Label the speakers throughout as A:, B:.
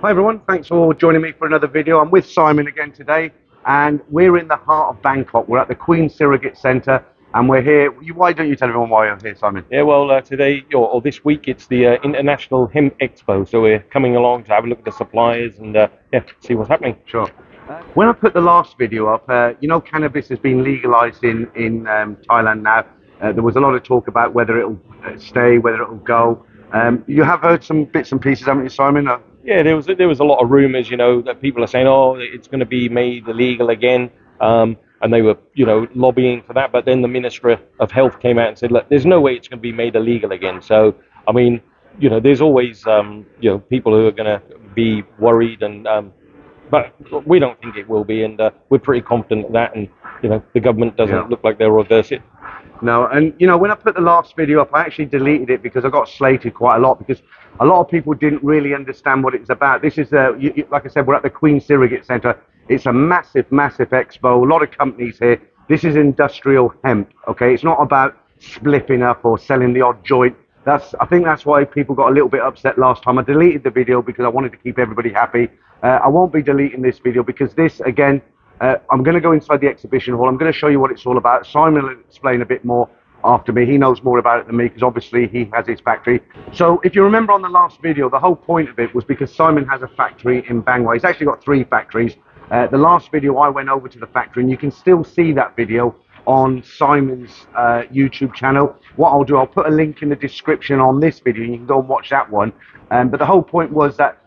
A: Hi everyone, thanks for joining me for another video. I'm with Simon again today, and we're in the heart of Bangkok. We're at the Queen Surrogate Centre, and we're here. Why don't you tell everyone why you're here, Simon?
B: Yeah, well, today or this week it's the International Hemp Expo, so we're coming along to have a look at the suppliers and see what's happening.
A: Sure. When I put the last video up, cannabis has been legalised in Thailand now. There was a lot of talk about whether it'll stay, whether it'll go. You have heard some bits and pieces, haven't you, Simon?
B: Yeah, there was a lot of rumours, that people are saying, oh, it's going to be made illegal again, and they were, lobbying for that. But then the Minister of Health came out and said, look, there's no way it's going to be made illegal again. So, I mean, there's always, people who are going to be worried, and but we don't think it will be, and we're pretty confident of that. And the government doesn't look like they'll reverse it.
A: No, and when I put the last video up, I actually deleted it because I got slated quite a lot because a lot of people didn't really understand what it was about. This is, like I said, we're at the Queen Surrogate Centre. It's a massive, massive expo. A lot of companies here. This is industrial hemp. Okay, it's not about spliffing up or selling the odd joint. I think that's why people got a little bit upset last time. I deleted the video because I wanted to keep everybody happy. I won't be deleting this video because this, again, I'm going to go inside the exhibition hall. I'm going to show you what it's all about. Simon will explain a bit more after me. He knows more about it than me because obviously he has his factory. So if you remember on the last video, the whole point of it was because Simon has a factory in Bangkok. He's actually got 3 factories. The last video I went over to the factory, and you can still see that video on Simon's YouTube channel. What I'll do, I'll put a link in the description on this video, and you can go and watch that one. But the whole point was that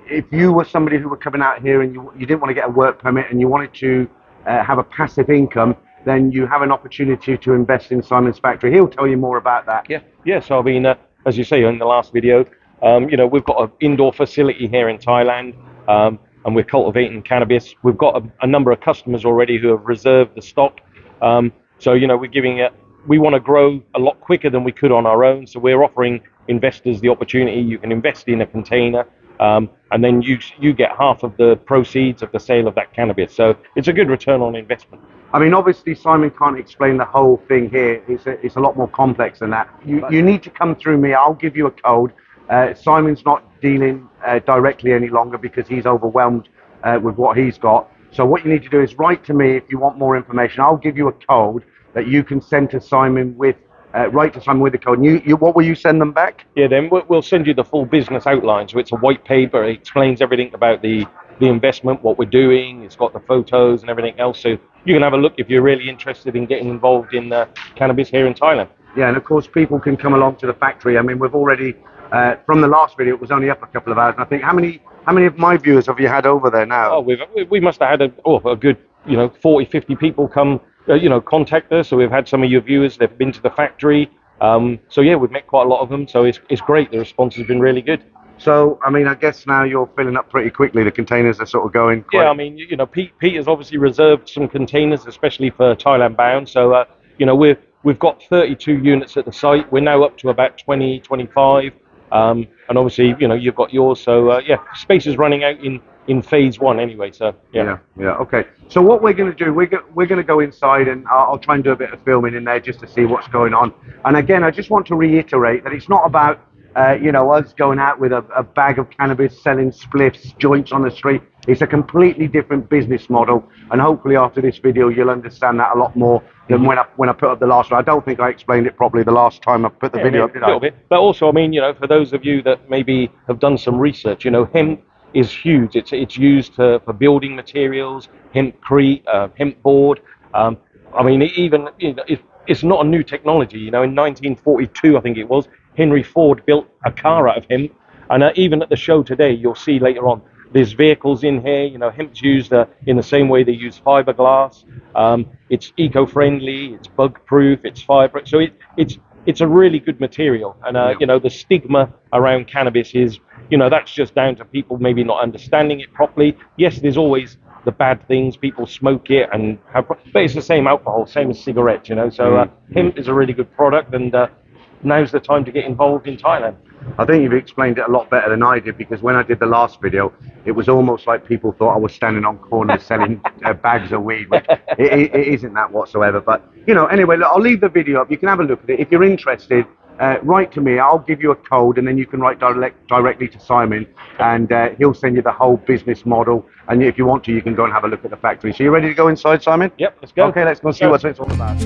A: if you were somebody who were coming out here and you didn't want to get a work permit and you wanted to have a passive income, then you have an opportunity to invest in Simon's factory. He'll tell you more about that.
B: Yeah. So I mean, as you say in the last video, we've got an indoor facility here in Thailand, and we're cultivating cannabis. We've got a number of customers already who have reserved the stock. So we're giving it. We want to grow a lot quicker than we could on our own. So we're offering investors the opportunity. You can invest in a container. And then you get half of the proceeds of the sale of that cannabis. So it's a good return on investment.
A: I mean, obviously, Simon can't explain the whole thing here. It's a lot more complex than that. You need to come through me. I'll give you a code. Simon's not dealing directly any longer because he's overwhelmed with what he's got. So what you need to do is write to me if you want more information. I'll give you a code that you can send to Simon with. Write to Simon with the code. And what will you send them back?
B: Yeah, then we'll send you the full business outline. So it's a white paper. It explains everything about the investment, what we're doing. It's got the photos and everything else. So you can have a look if you're really interested in getting involved in cannabis here in Thailand.
A: Yeah, and of course people can come along to the factory. I mean, we've already, from the last video, it was only up a couple of hours. And I think, how many of my viewers have you had over there now?
B: Oh, we must have had a good 40, 50 people come contact us. So we've had some of your viewers, they've been to the factory. So yeah, we've met quite a lot of them. So it's great. The response has been really good.
A: So, I mean, I guess now you're filling up pretty quickly. The containers are sort of going quite...
B: Yeah, I mean, Pete has obviously reserved some containers, especially for Thailand bound. So, we've got 32 units at the site. We're now up to about 20, 25. And obviously, you've got yours. So, space is running out in phase 1 anyway. So, yeah.
A: Okay. So what we're going to do, we're going to go inside, and I'll try and do a bit of filming in there just to see what's going on. And again, I just want to reiterate that it's not about us going out with a bag of cannabis, selling spliffs, joints on the street. It's a completely different business model, and hopefully after this video you'll understand that a lot more than when I put up the last one. I don't think I explained it properly the last time I put the video up, did I?
B: A little bit. But also, I mean, for those of you that maybe have done some research, hemp is huge. It's used for building materials, hempcrete, hemp board. I mean, even it's not a new technology. In 1942, I think it was, Henry Ford built a car out of hemp, and even at the show today, you'll see later on, there's vehicles in here. Hemp's used in the same way they use fiberglass. It's eco-friendly, it's bug-proof, it's fiber. So it's a really good material. And the stigma around cannabis is, that's just down to people maybe not understanding it properly. Yes, there's always the bad things. People smoke it but it's the same alcohol, same as cigarettes. So hemp is a really good product, and now's the time to get involved in Thailand.
A: I think you've explained it a lot better than I did, because when I did the last video, it was almost like people thought I was standing on corners selling bags of weed, which it isn't that whatsoever. But, anyway, look, I'll leave the video up. You can have a look at it. If you're interested, write to me. I'll give you a code, and then you can write directly to Simon, and he'll send you the whole business model. And if you want to, you can go and have a look at the factory. So you ready to go inside, Simon?
B: Yep, let's go.
A: Okay, let's go and see what it's all about.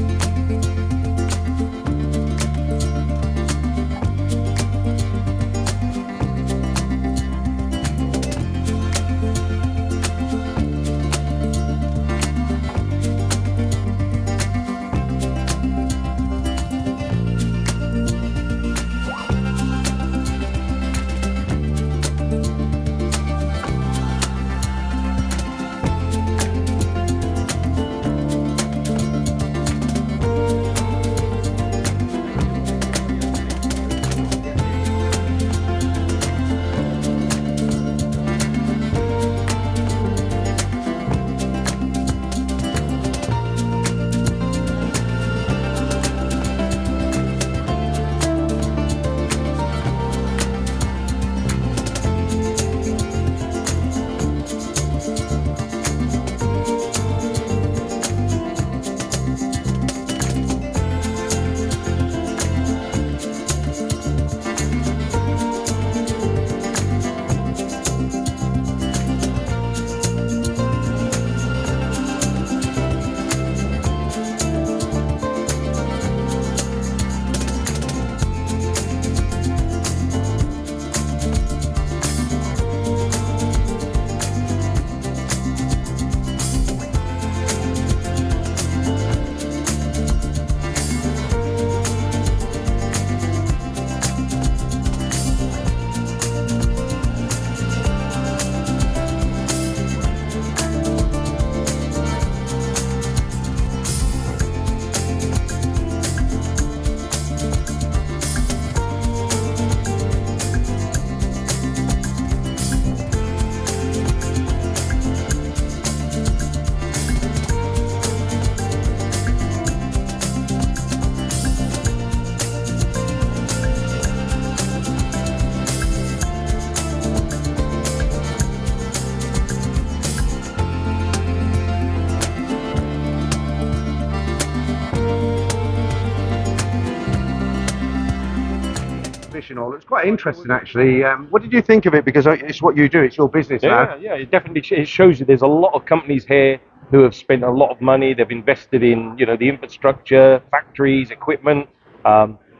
A: Fishing all. It's quite interesting, actually. What did you think of it? Because it's what you do. It's your business now.
B: Yeah, it definitely it shows you there's a lot of companies here who have spent a lot of money. They've invested in, the infrastructure, factories, equipment,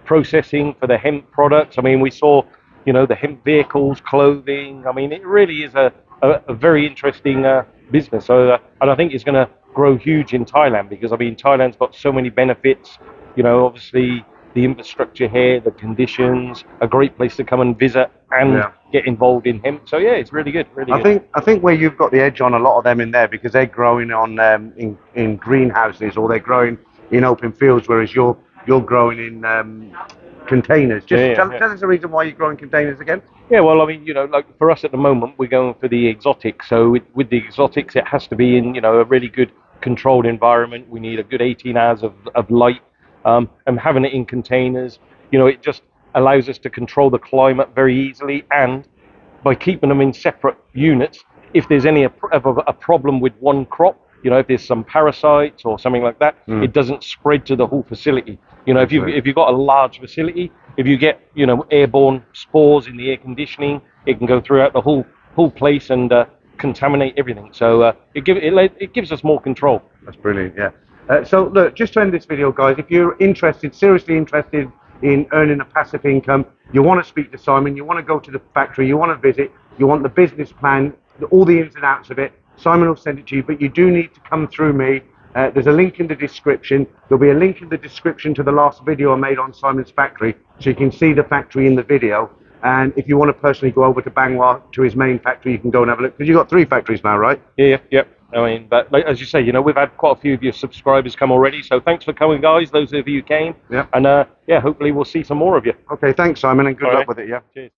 B: processing for the hemp products. I mean, we saw, the hemp vehicles, clothing. I mean, it really is a very interesting business. So, and I think it's going to grow huge in Thailand because, I mean, Thailand's got so many benefits. Obviously the infrastructure here, the conditions, a great place to come and visit and get involved in hemp. So yeah, it's really good, really good.
A: I think where you've got the edge on a lot of them in there, because they're growing on in greenhouses, or they're growing in open fields, whereas you're growing in containers. Just tell us the reason why you're growing containers again.
B: Yeah, well, I mean, like for us at the moment, we're going for the exotic. So with the exotics, it has to be in, a really good controlled environment. We need a good 18 hours of light. And having it in containers, it just allows us to control the climate very easily. And by keeping them in separate units, if there's any a problem with one crop, if there's some parasites or something like that, it doesn't spread to the whole facility. If you've got a large facility, if you get airborne spores in the air conditioning, it can go throughout the whole place and contaminate everything. So it gives us more control.
A: That's brilliant. Yeah. So look, just to end this video, guys, if you're seriously interested in earning a passive income, you want to speak to Simon, you want to go to the factory, you want to visit, you want the business plan, all the ins and outs of it, Simon will send it to you, but you do need to come through me. There's a link in the description. There'll be a link in the description to the last video I made on Simon's factory, so you can see the factory in the video. And if you want to personally go over to Bangwa, to his main factory, you can go and have a look, because you've got 3 factories now, right?
B: Yeah. I mean, but like, as you say, we've had quite a few of your subscribers come already, so thanks for coming, guys, those of you who came.
A: Yeah.
B: And hopefully we'll see some more of you.
A: Okay, thanks, Simon, and good luck with it. Yeah.
B: Cheers.